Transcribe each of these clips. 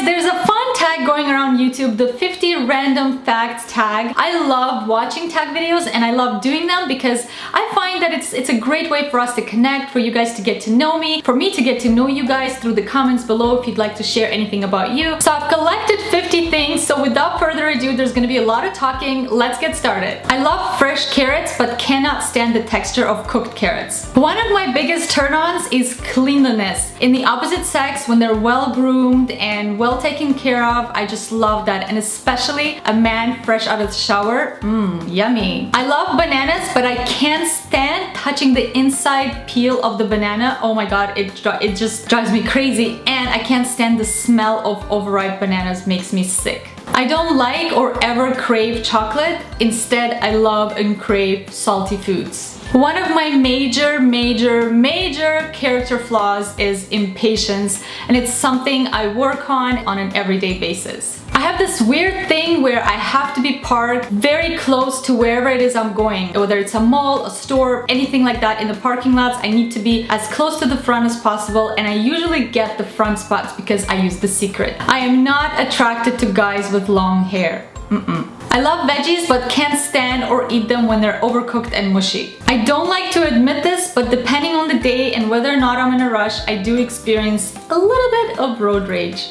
there's a fun tag going around YouTube, the 50 random facts tag. I love watching tag videos and I love doing them because I find that it's a great way for us to connect, for you guys to get to know me, for me to get to know you guys through the comments below if you'd like to share anything about you. So I've collected 50 things, so without further ado, there's gonna be a lot of talking. Let's get started. I love fresh carrots but cannot stand the texture of cooked carrots. One of my biggest turn-ons is cleanliness. In the opposite sex, when they're well groomed and well taken care of, I just love that, and especially a man fresh out of the shower. Yummy. I love bananas, but I can't stand touching the inside peel of the banana. Oh my god, it just drives me crazy, and I can't stand the smell of overripe bananas. Makes me sick. I don't like or ever crave chocolate. Instead, I love and crave salty foods. One of my major character flaws is impatience, and it's something I work on an everyday basis. I have this weird thing where I have to be parked very close to wherever it is I'm going. Whether it's a mall, a store, anything like that in the parking lots, I need to be as close to the front as possible, and I usually get the front spots because I use The Secret. I am not attracted to guys with long hair. I love veggies but can't stand or eat them when they're overcooked and mushy. I don't like to admit this, but depending on the day and whether or not I'm in a rush, I do experience a little bit of road rage.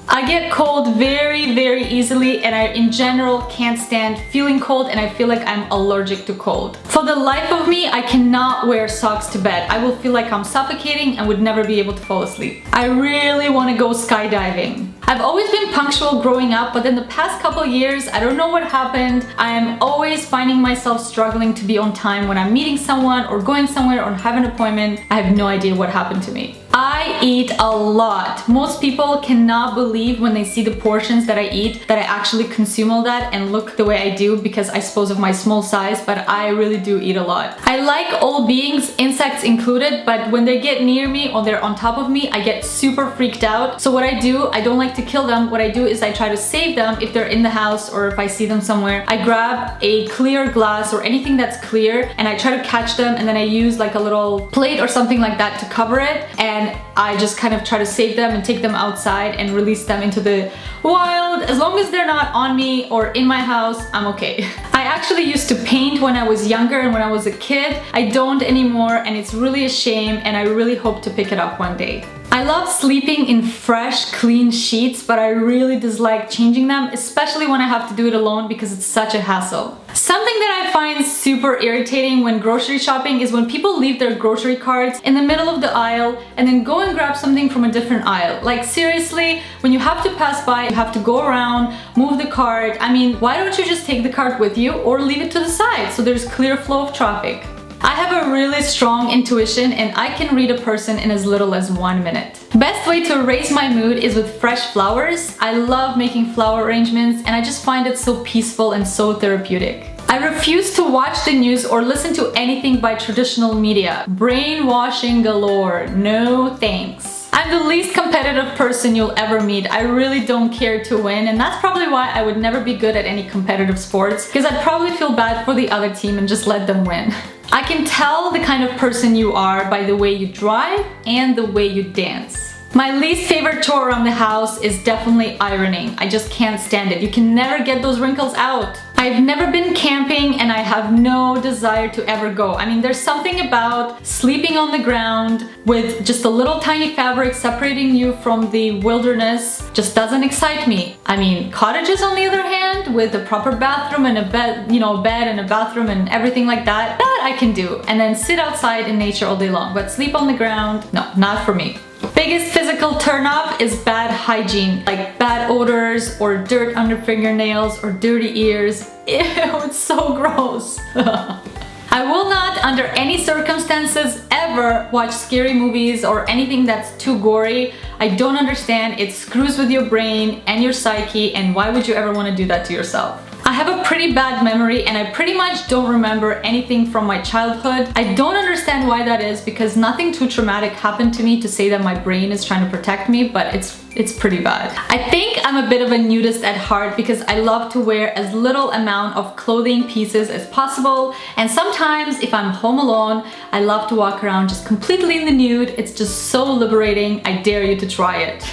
I get cold very easily, and I in general can't stand feeling cold, and I feel like I'm allergic to cold. For the life of me, I cannot wear socks to bed. I will feel like I'm suffocating and would never be able to fall asleep. I really want to go skydiving. I've always been punctual growing up, but in the past couple years, I don't know what happened. I am always finding myself struggling to be on time when I'm meeting someone or going somewhere or have an appointment. I have no idea what happened to me. I eat a lot. Most people cannot believe when they see the portions that I eat that I actually consume all that and look the way I do, because I suppose of my small size, but I really do eat a lot. I like all beings, insects included, but when they get near me or they're on top of me, I get super freaked out. So what I do, I don't like to kill them. What I do is I try to save them if they're in the house or if I see them somewhere. I grab a clear glass or anything that's clear and I try to catch them, and then I use like a little plate or something like that to cover it, and I just kind of try to save them and take them outside and release them into the wild. As long as they're not on me or in my house, I'm okay. I actually used to paint when I was younger and when I was a kid. I don't anymore, and it's really a shame, and I really hope to pick it up one day. I love sleeping in fresh, clean sheets, but I really dislike changing them, especially when I have to do it alone because it's such a hassle. Something that I find super irritating when grocery shopping is when people leave their grocery carts in the middle of the aisle and then go and grab something from a different aisle. Like seriously, when you have to pass by, you have to go around, move the cart. I mean, why don't you just take the cart with you or leave it to the side so there's clear flow of traffic? I have a really strong intuition, and I can read a person in as little as 1 minute. Best way to raise my mood is with fresh flowers. I love making flower arrangements, and I just find it so peaceful and so therapeutic. I refuse to watch the news or listen to anything by traditional media. Brainwashing galore. No thanks. I'm the least competitive person you'll ever meet. I really don't care to win, and that's probably why I would never be good at any competitive sports, because I'd probably feel bad for the other team and just let them win. I can tell the kind of person you are by the way you drive and the way you dance. My least favorite chore around the house is definitely ironing. I just can't stand it. You can never get those wrinkles out. I've never been camping, and I have no desire to ever go. I mean, there's something about sleeping on the ground with just a little tiny fabric separating you from the wilderness just doesn't excite me. I mean, cottages on the other hand, with a proper bathroom and a bed, bed and a bathroom and everything like that, that I can do. And then sit outside in nature all day long. But sleep on the ground, no, not for me. Biggest physical turnoff is bad hygiene, like bad odors or dirt under fingernails or dirty ears. Ew, it's so gross. I will not, under any circumstances, ever watch scary movies or anything that's too gory. I don't understand. It screws with your brain and your psyche, and why would you ever want to do that to yourself? I have a pretty bad memory, and I pretty much don't remember anything from my childhood. I don't understand why that is, because nothing too traumatic happened to me to say that my brain is trying to protect me, but it's pretty bad. I think I'm a bit of a nudist at heart because I love to wear as little amount of clothing pieces as possible, and sometimes if I'm home alone, I love to walk around just completely in the nude. It's just so liberating. I dare you to try it.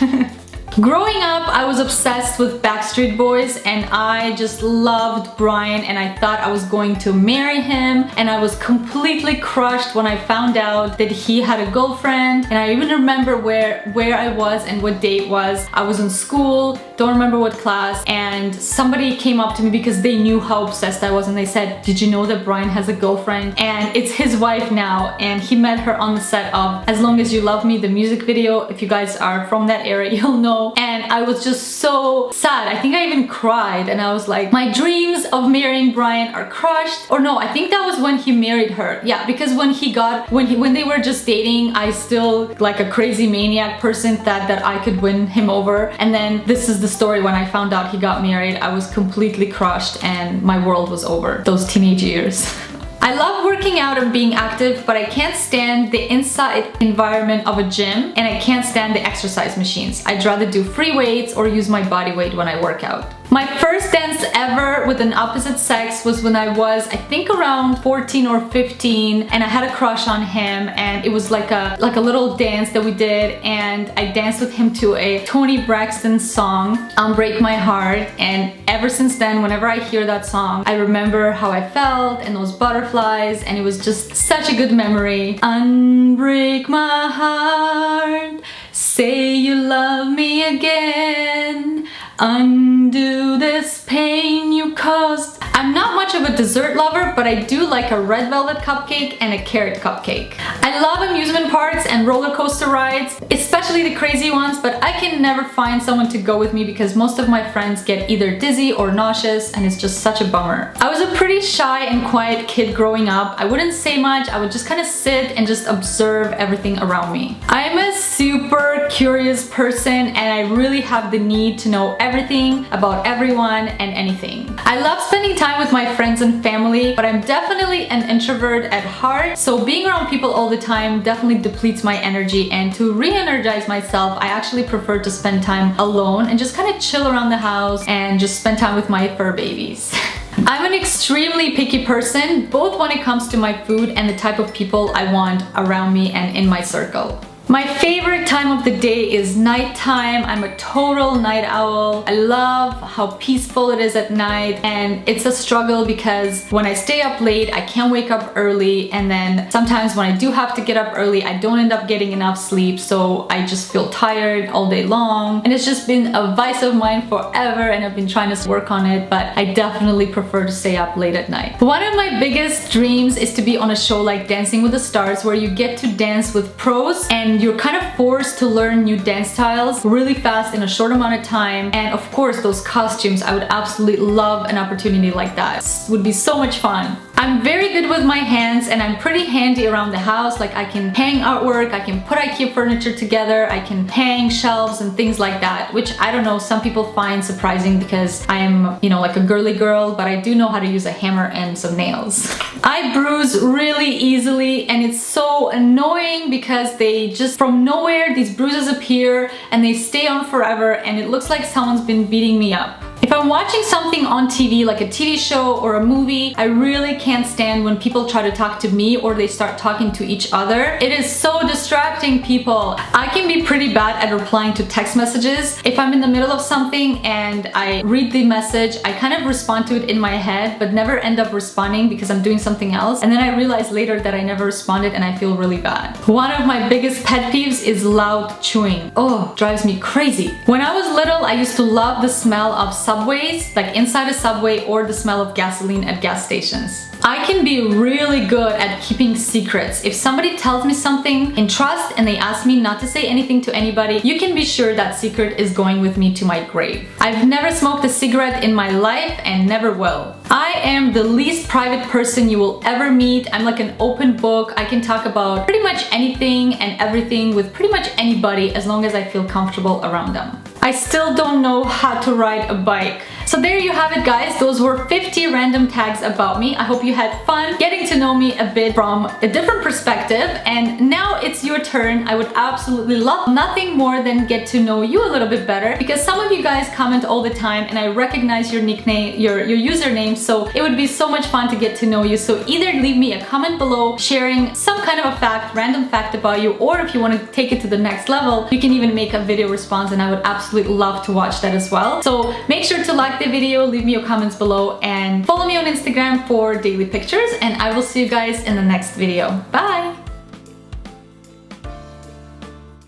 Growing up, I was obsessed with Backstreet Boys and I just loved Brian and I thought I was going to marry him, and I was completely crushed when I found out that he had a girlfriend. And I even remember where I was and what day it was. I was in school, don't remember what class, and somebody came up to me because they knew how obsessed I was and they said, "Did you know that Brian has a girlfriend?" And it's his wife now, and he met her on the set of As Long As You Love Me, the music video. If you guys are from that area, you'll know. And I was just so sad. I think I even cried and I was like, my dreams of marrying Brian are crushed. Or no, I think that was when he married her. Yeah, because when they were just dating, I still, like a crazy maniac person, thought that I could win him over. And then this is the story when I found out he got married. I was completely crushed and my world was over those teenage years. I love working out and being active, but I can't stand the inside environment of a gym, and I can't stand the exercise machines. I'd rather do free weights or use my body weight when I work out. My first dance ever with an opposite sex was when I was, I think, around 14 or 15, and I had a crush on him, and it was like a little dance that we did, and I danced with him to a Toni Braxton song, Unbreak My Heart. And ever since then, whenever I hear that song, I remember how I felt and those butterflies, and it was just such a good memory. Unbreak my heart, say you love me again, undo this pain you caused. I'm not much of a dessert lover, but I do like a red velvet cupcake and a carrot cupcake. I love amusement parks and roller coaster rides, especially the crazy ones, but I can never find someone to go with me because most of my friends get either dizzy or nauseous, and it's just such a bummer. I was a pretty shy and quiet kid growing up. I wouldn't say much, I would just kind of sit and just observe everything around me. I'm a super curious person and I really have the need to know everything about everyone and anything. I love spending time with my friends and family, but I'm definitely an introvert at heart, so being around people all the time definitely depletes my energy, and to re-energize myself, I actually prefer to spend time alone and just kind of chill around the house and just spend time with my fur babies. I'm an extremely picky person, both when it comes to my food and the type of people I want around me and in my circle. My favorite time of the day is nighttime. I'm a total night owl. I love how peaceful it is at night, and it's a struggle because when I stay up late, I can't wake up early, and then sometimes when I do have to get up early, I don't end up getting enough sleep, so I just feel tired all day long. And it's just been a vice of mine forever, and I've been trying to work on it, but I definitely prefer to stay up late at night. One of my biggest dreams is to be on a show like Dancing with the Stars, where you get to dance with pros and you're kind of forced to learn new dance styles really fast in a short amount of time. And of course, those costumes, I would absolutely love an opportunity like that. It would be so much fun. I'm very good with my hands and I'm pretty handy around the house. Like, I can hang artwork, I can put IKEA furniture together, I can hang shelves and things like that, which I don't know, some people find surprising because I am, you know, like a girly girl, but I do know how to use a hammer and some nails. I bruise really easily and it's so annoying because they just, from nowhere, these bruises appear and they stay on forever, and it looks like someone's been beating me up. If I'm watching something on TV, like a TV show or a movie, I really can't stand when people try to talk to me or they start talking to each other. It is so distracting, people. I can be pretty bad at replying to text messages. If I'm in the middle of something and I read the message, I kind of respond to it in my head, but never end up responding because I'm doing something else. And then I realize later that I never responded and I feel really bad. One of my biggest pet peeves is loud chewing. Oh, drives me crazy. When I was little, I used to love the smell of subways, like inside a subway, or the smell of gasoline at gas stations. I can be really good at keeping secrets. If somebody tells me something in trust and they ask me not to say anything to anybody, you can be sure that secret is going with me to my grave. I've never smoked a cigarette in my life and never will. I am the least private person you will ever meet. I'm like an open book. I can talk about pretty much anything and everything with pretty much anybody as long as I feel comfortable around them. I still don't know how to ride a bike. So there you have it, guys. Those were 50 random tags about me. I hope you had fun getting to know me a bit from a different perspective. And now it's your turn. I would absolutely love nothing more than get to know you a little bit better, because some of you guys comment all the time and I recognize your nickname, your username. So it would be so much fun to get to know you. So either leave me a comment below sharing some kind of a fact, random fact about you, or if you want to take it to the next level, you can even make a video response and I would absolutely absolutely love to watch that as well. So make sure to like the video, leave me your comments below, and follow me on Instagram for daily pictures, and I will see you guys in the next video. Bye!